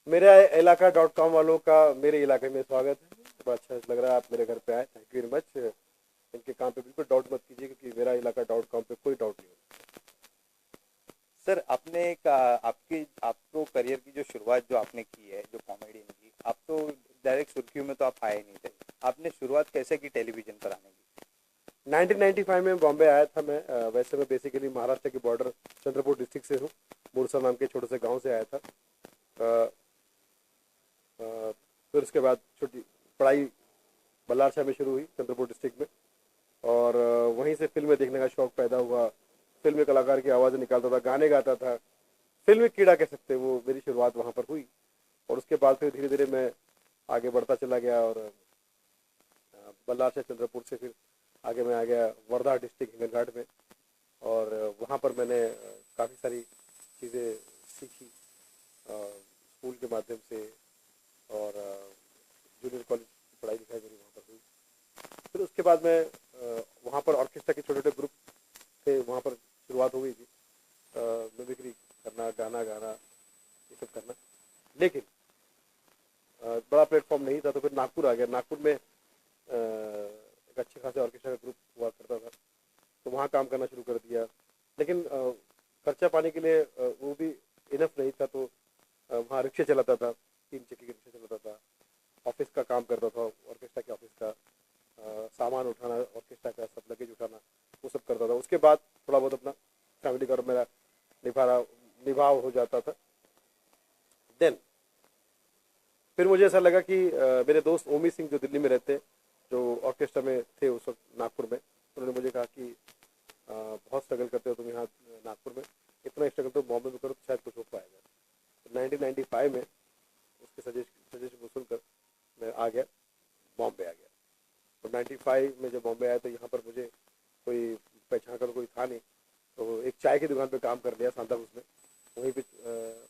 मेरा इलाका .com वालों का मेरे इलाके में स्वागत है। बड़ा अच्छा लग रहा है आप मेरे घर पे आए। Thank you very much. इनके काम पे बिल्कुल डाउट मत कीजिए क्योंकि मेरा इलाका .com पे कोई डाउट नहीं होता। सर आपने एक आपकी आपको करियर की जो शुरुआत जो आपने की है जो कॉमेडियन की, आप तो डायरेक्ट सुर्खियों में तो आप आए नहीं थे। आपने शुरुआत कैसे की टेलीविजन पर आने की? 1995 में बॉम्बे आया था मैं। वैसे मैं बेसिकली महाराष्ट्र के बॉर्डर चंद्रपुर डिस्ट्रिक्ट से हूँ। मुरसा नाम के छोटे से गांव से आया था। अ, अ, फिर उसके बाद छोटी पढ़ाई बल्लार शाह में शुरू हुई चंद्रपुर डिस्ट्रिक्ट में। और वहीं से फिल्में देखने का शौक पैदा हुआ। फिल्मी कलाकार की आवाज़ निकालता था, गाने गाता था। फिल्मी कीड़ा कह सकते हैं, वो मेरी शुरुआत वहाँ पर हुई। और उसके बाद फिर धीरे धीरे मैं आगे बढ़ता चला गया और बल्लार शाह चंद्रपुर से फिर आगे मैं आ गया वर्धा डिस्ट्रिक्ट हिंगनघाट में। और वहाँ पर मैंने काफ़ी सारी चीज़ें सीखी स्कूल के माध्यम से। और जूनियर कॉलेज की पढ़ाई लिखाई मेरी वहाँ पर हुई। फिर उसके बाद मैं वहाँ पर ऑर्केस्ट्रा के छोटे छोटे ग्रुप थे, वहाँ पर शुरुआत हो गई थी मिमिक्री करना, गाना गाना, ये सब करना। लेकिन बड़ा प्लेटफॉर्म नहीं था तो फिर नागपुर आ गया। नागपुर में एक अच्छे खासे ऑर्केस्ट्रा का ग्रुप हुआ करता था तो वहाँ काम करना शुरू कर दिया। लेकिन खर्चा पाने के लिए वो भी इनफ नहीं था तो वहाँ रिक्शे चलाता था, 3 चक्के के रिक्शे चलाता था। ऑफिस का काम करता था, ऑर्केस्ट्रा के ऑफिस का सामान उठाना, ऑर्केस्ट्रा का सब लगेज उठाना, वो सब करता था। उसके बाद थोड़ा बहुत अपना फैमिली का मेरा निभाव हो जाता था। देन फिर मुझे ऐसा लगा कि मेरे दोस्त ओमी सिंह जो दिल्ली में रहते, जो ऑर्केस्ट्रा में थे उस वक्त नागपुर में, उन्होंने मुझे कहा कि बहुत स्ट्रगल करते हो तुम यहाँ नागपुर में, इतना स्ट्रगल तो बॉम्बे में करो तो शायद कुछ हो पाएगा। तो 1995 में उसके सजेशन को सुनकर मैं आ गया, बॉम्बे आ गया। तो 95 में जब बॉम्बे आया तो यहाँ पर मुझे कोई पहचान का कोई था नहीं। तो एक चाय की दुकान पे काम कर लिया सांता क्रूज में। वहीं पे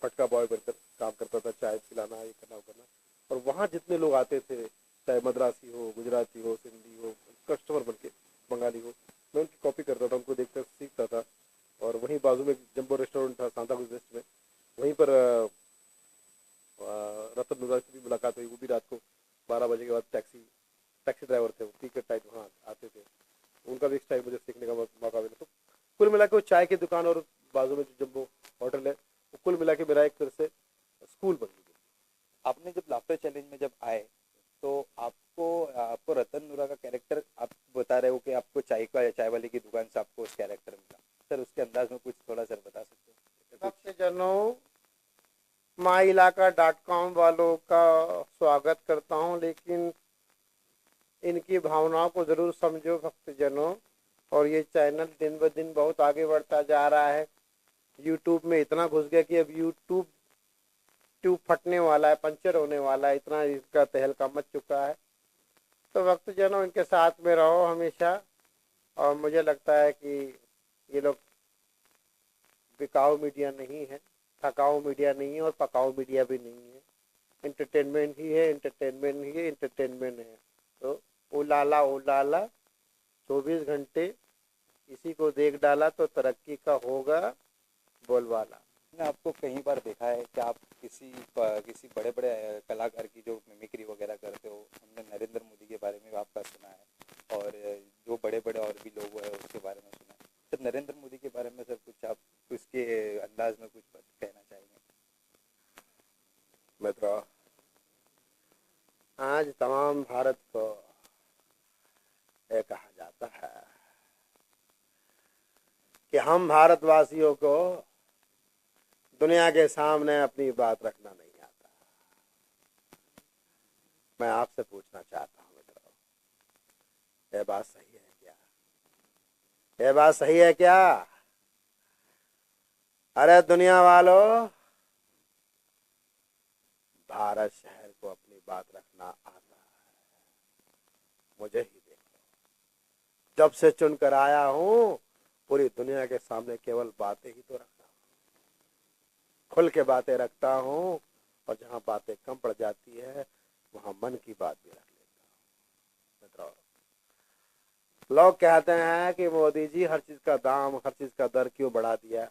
फटका बॉय बनकर काम करता था, चाय पिलाना, ये करना वो करना। और वहाँ जितने लोग आते थे, चाहे मद्रासी हो, गुजराती हो, सिंधी हो, कस्टमर बन के, बंगाली हो, मैं उनकी कॉपी करता था, उनको देखकर सीखता था। और वहीं बाजू में जम्बो रेस्टोरेंट था सांता क्रूज वेस्ट में, वहीं पर रतन नुरा की भी मुलाकात हुई। वो भी रात को 12 बजे के बाद टैक्सी ड्राइवर थे, वो पी के टाइप वहाँ आते थे। उनका भी स्टाइल मुझे सीखने का मौका मिला। तो कुल मिला के वो चाय की दुकान और बाजू में जो जम्बो होटल है, वो कुल मिला के मेरा एक तरह से स्कूल बन गया। आपने जब लाफ्टर चैलेंज में जब आए तो आपको आपको रतन नूरा का कैरेक्टर आप बता रहे हो कि आपको चाय वाले की दुकान से आपको उस कैरेक्टर मिला। सर उसके अंदाज में कुछ थोड़ा सर बता सकते हो? भक्तजनों, माई इलाका .com वालों का स्वागत करता हूँ, लेकिन इनकी भावनाओं को जरूर समझो भक्तजनों। और ये चैनल दिन ब दिन बहुत आगे बढ़ता जा रहा है। यूट्यूब में इतना घुस गया कि अब यूट्यूब ट्यूब फटने वाला है, पंचर होने वाला है, इतना इसका तहलका मच चुका है। तो भक्तजनों इनके साथ में रहो हमेशा। और मुझे लगता है कि ये लोग बिकाऊ मीडिया नहीं है, थकाऊ मीडिया नहीं है और पकाऊ मीडिया भी नहीं है। एंटरटेनमेंट ही है, एंटरटेनमेंट ही है, एंटरटेनमेंट है। तो ओ लाला 24 घंटे इसी को देख डाला तो तरक्की का होगा बोलवाला। मैंने आपको कई बार देखा है कि आप किसी बड़े बड़े कलाकार की जो मिमिक्री वगैरह करते हो। हमने नरेंद्र मोदी के बारे में आपका सुना है और जो बड़े बड़े और भी लोग हैं उसके बारे में सुना है। सर नरेंद्र मोदी के बारे में सर कुछ आप उसके अंदाज में कुछ कहना चाहेंगे? मित्रों, आज तमाम भारत को यह कहा जाता है कि हम भारतवासियों को दुनिया के सामने अपनी बात रखना नहीं आता। मैं आपसे पूछना चाहता हूं मित्रों, यह बात सही है क्या? यह बात सही है क्या? अरे दुनिया वालों, भारत शहर को अपनी बात रखना आता है। मुझे ही देखो, जब से चुनकर आया हूं पूरी दुनिया के सामने केवल बातें ही तो रखता हूं, खुल के बातें रखता हूं। और जहां बातें कम पड़ जाती है वहां मन की बात भी रख लेता हूं। लोग कहते हैं कि मोदी जी हर चीज का दाम, हर चीज का दर क्यों बढ़ा दिया?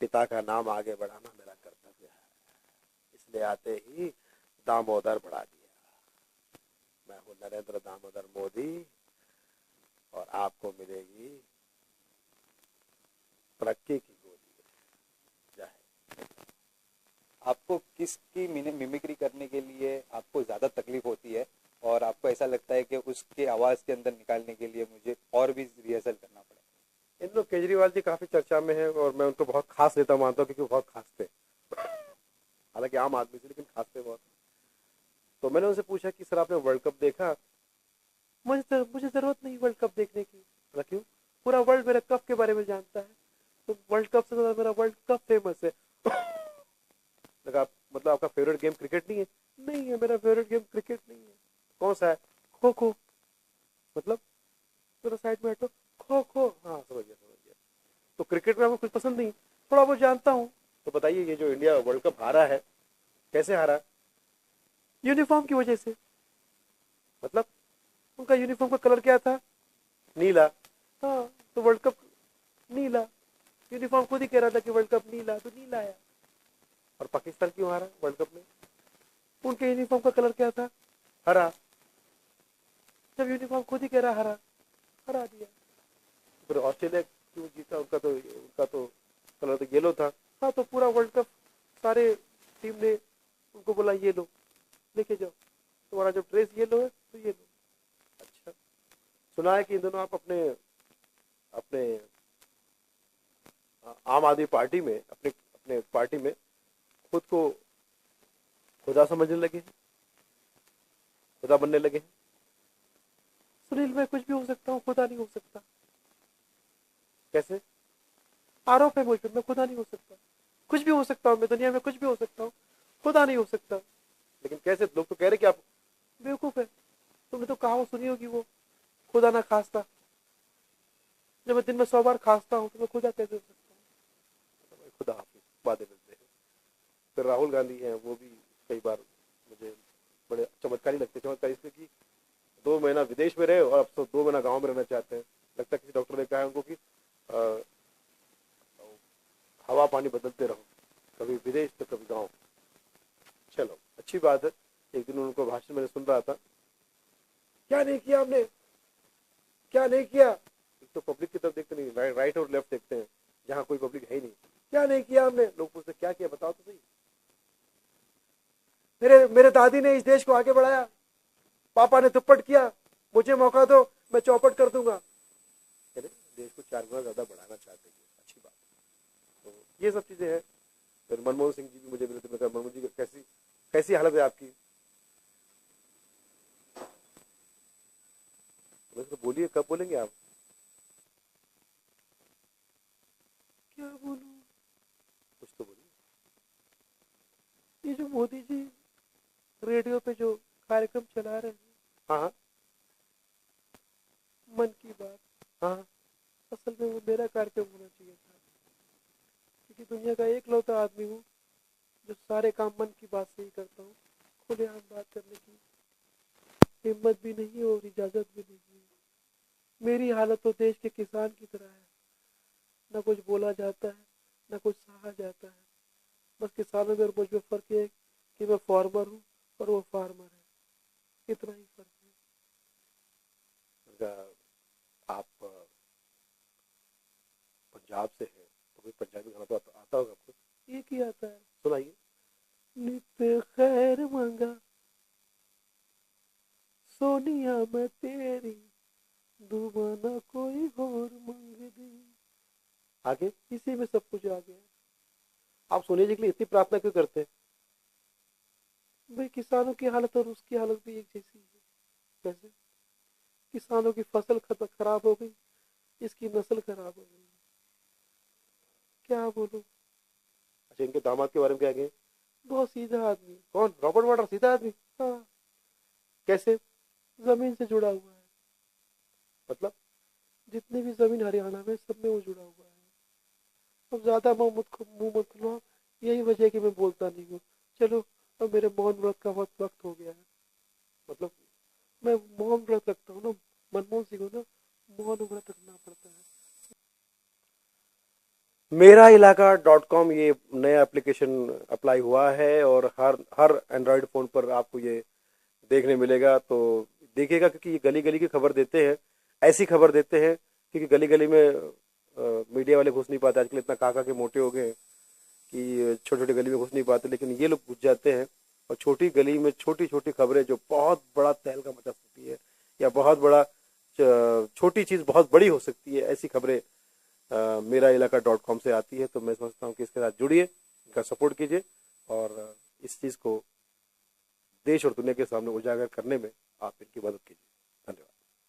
पिता का नाम आगे बढ़ाना मेरा कर्तव्य है। इसलिए आते ही दामोदर बढ़ा दिया। मैं हूं नरेंद्र दामोदर मोदी और आपको मिलेगी तरक्की की गोली। जय हिंद। आपको किसकी मिमिक्री करने के लिए आपको ज़्यादा तकलीफ होती है और आपको ऐसा लगता है कि उसके आवाज़ के अंदर निकालने के लिए मुझे और भी रिहर्सल करना पड़े? इन लोग केजरीवाल जी काफी चर्चा में है और मैं उनको बहुत खास नेता मानता हूँ क्योंकि वो बहुत खास थे, हालांकि आम आदमी से, लेकिन खास थे बहुत। तो मैंने उनसे पूछा कि सर आपने वर्ल्ड कप देखा? मुझे जरूरत नहीं वर्ल्ड कप देखने की। बोला क्यों? पूरा वर्ल्ड मेरे कप के बारे में जानता है, तो वर्ल्ड कप से ज्यादा मेरा वर्ल्ड कप फेमस है। लगा मतलब आपका फेवरेट गेम क्रिकेट नहीं है? नहीं है, मेरा फेवरेट गेम क्रिकेट नहीं है। कौन सा है? खो खो। मतलब थोड़ा साइड में हटो। खो खो, हाँ समझ गया समझ गया। तो क्रिकेट में आपको कुछ पसंद नहीं? थोड़ा बहुत जानता हूँ। तो बताइए ये जो इंडिया वर्ल्ड कप हारा है, कैसे हारा? यूनिफॉर्म की वजह से। मतलब उनका यूनिफॉर्म का कलर क्या था? नीला। हाँ, तो वर्ल्ड कप नीला। यूनिफॉर्म खुद ही कह रहा था कि वर्ल्ड कप नीला, तो नीला आया। और पाकिस्तान क्यों हारा वर्ल्ड कप में? उनके यूनिफॉर्म का कलर क्या था? हरा। जब यूनिफॉर्म खुद ही कह रहा हरा, हरा दिया। फिर ऑस्ट्रेलिया क्यों जीता? उनका तो कलर तो येलो था। हाँ, तो पूरा वर्ल्ड कप सारे टीम ने उनको बोला ये लो, लेके जाओ, तुम्हारा जो ड्रेस येलो है तो ये लो। अच्छा, सुना है कि इन दोनों आप अपने अपने आम आदमी पार्टी में, अपने अपने पार्टी में खुद को खुदा समझने लगे हैं, खुदा बनने लगे हैं। सुनील, मैं कुछ भी हो सकता हूँ, खुदा नहीं हो सकता। कैसे? आरोप है मुझ पर, मैं खुदा नहीं हो सकता। कुछ भी हो सकता हूँ मैं, दुनिया में कुछ भी हो सकता हूँ, खुदा नहीं हो सकता। लेकिन कैसे? लोग तो कह रहे कि आप बेवकूफ है। तुमने तो कहावत सुनी होगी वो, खुदा ना खास्ता। जब मैं दिन में 100 बार खास्ता हूँ तो मैं खुदा कैसे हो सकता हूँ? खुदा हाफिज, बातें मिलते हैं। फिर राहुल गांधी हैं, वो भी कई बार मुझे बड़े चमत्कारी लगते। चमत्कारी इसलिए कि 2 महीना विदेश में रहे और अब तो 2 महीना गाँव में रहना चाहते हैं। लगता है किसी डॉक्टर ने कहा है उनको कि हवा पानी बदलते रहो, कभी विदेश तो कभी गाँव। चलो अच्छी बात है। एक दिन उनको भाषण मैंने सुन रहा था, क्या नहीं किया हमने, क्या नहीं किया। एक तो पब्लिक की तरफ देखते नहीं, राइट और लेफ्ट देखते हैं, जहाँ कोई पब्लिक है ही नहीं। क्या नहीं किया हमने? लोग पूछते क्या किया, बताओ तो सही। मेरे मेरे दादी ने इस देश को आगे बढ़ाया, पापा ने दुप्पट किया, मुझे मौका दो, मैं चौपट कर दूंगा। देश को 4 गुना ज्यादा बढ़ाना चाहते हैं, अच्छी बात। तो ये सब चीजें हैं। फिर मनमोहन सिंह जी भी मुझे मिले थे। मैं कहा मनमोहन जी कैसी कैसी हालत है आपकी? तो बोलिए, कब बोलेंगे आप? क्या बोलूं? कुछ तो बोलिए। ये जो मोदी जी रेडियो पे जो कार्यक्रम चला रहे हैं, हाँ हाँ, मन की बात, हाँ हाँ, असल में वो मेरा कार्यक्रम होना चाहिए था, क्योंकि दुनिया का एकलौता आदमी हूँ जो सारे काम मन की बात से ही करता हूँ। खुलेआम बात करने की हिम्मत भी नहीं है और इजाजत भी नहीं है। मेरी हालत तो देश के किसान की तरह है, न कुछ बोला जाता है, न कुछ सहा जाता है। बस किसानों में और मुझ में फर्क ये है कि मैं फार्मर हूँ और वो फार्मर है, इतना ही फर्क है। आप पंजाब से हैं तो कोई पंजाबी गाना तो आता होगा आपको? एक ही आता है, सुनाइए। नित खैर मंगा सोनिया मैं तेरी, दुबाना कोई और मंग दे। आगे इसी में सब कुछ आ गया। आप सोनिया जी के लिए इतनी प्रार्थना क्यों करते हैं? भाई किसानों की हालत और उसकी हालत भी एक जैसी है। कैसे? किसानों की फसल खराब हो गई, इसकी नस्ल खराब हो गई। क्या बोलूं? अच्छा, इनके दामाद के बारे में क्या कहें? बहुत सीधा आदमी। कौन? रॉबर्ट वाड्रा सीधा आदमी? हाँ। कैसे? जमीन से जुड़ा हुआ है। मतलब जितनी भी जमीन हरियाणा में, सब में वो जुड़ा हुआ है। अब ज्यादा मुंह मत खुलवाओ, यही वजह है कि मैं बोलता नहीं हूँ। चलो, अब मेरे मौन व्रत का वक्त हो गया है। मतलब मैं मौन व्रत रखता हूँ ना, मनमोहन सिंह हो ना, मौन व्रत रखना पड़ता है। मेरा इलाका .com ये नया एप्लीकेशन अप्लाई हुआ है और हर एंड्रॉयड फ़ोन पर आपको ये देखने मिलेगा। तो देखिएगा, क्योंकि ये गली गली की खबर देते हैं, ऐसी खबर देते हैं क्योंकि गली गली में मीडिया वाले घुस नहीं पाते। आजकल इतना काका के मोटे हो गए हैं कि छोटी छोटी गली में घुस नहीं पाते, लेकिन ये लोग घुस जाते हैं और छोटी गली में छोटी छोटी खबरें जो बहुत बड़ा तहलका मचा सकती है या बहुत बड़ा छोटी चीज़ बहुत बड़ी हो सकती है, ऐसी खबरें मेरा इलाका .com से आती है। तो मैं समझता हूँ कि इसके साथ जुड़िए, इनका सपोर्ट कीजिए और इस चीज़ को देश और दुनिया के सामने उजागर करने में आप इनकी मदद कीजिए।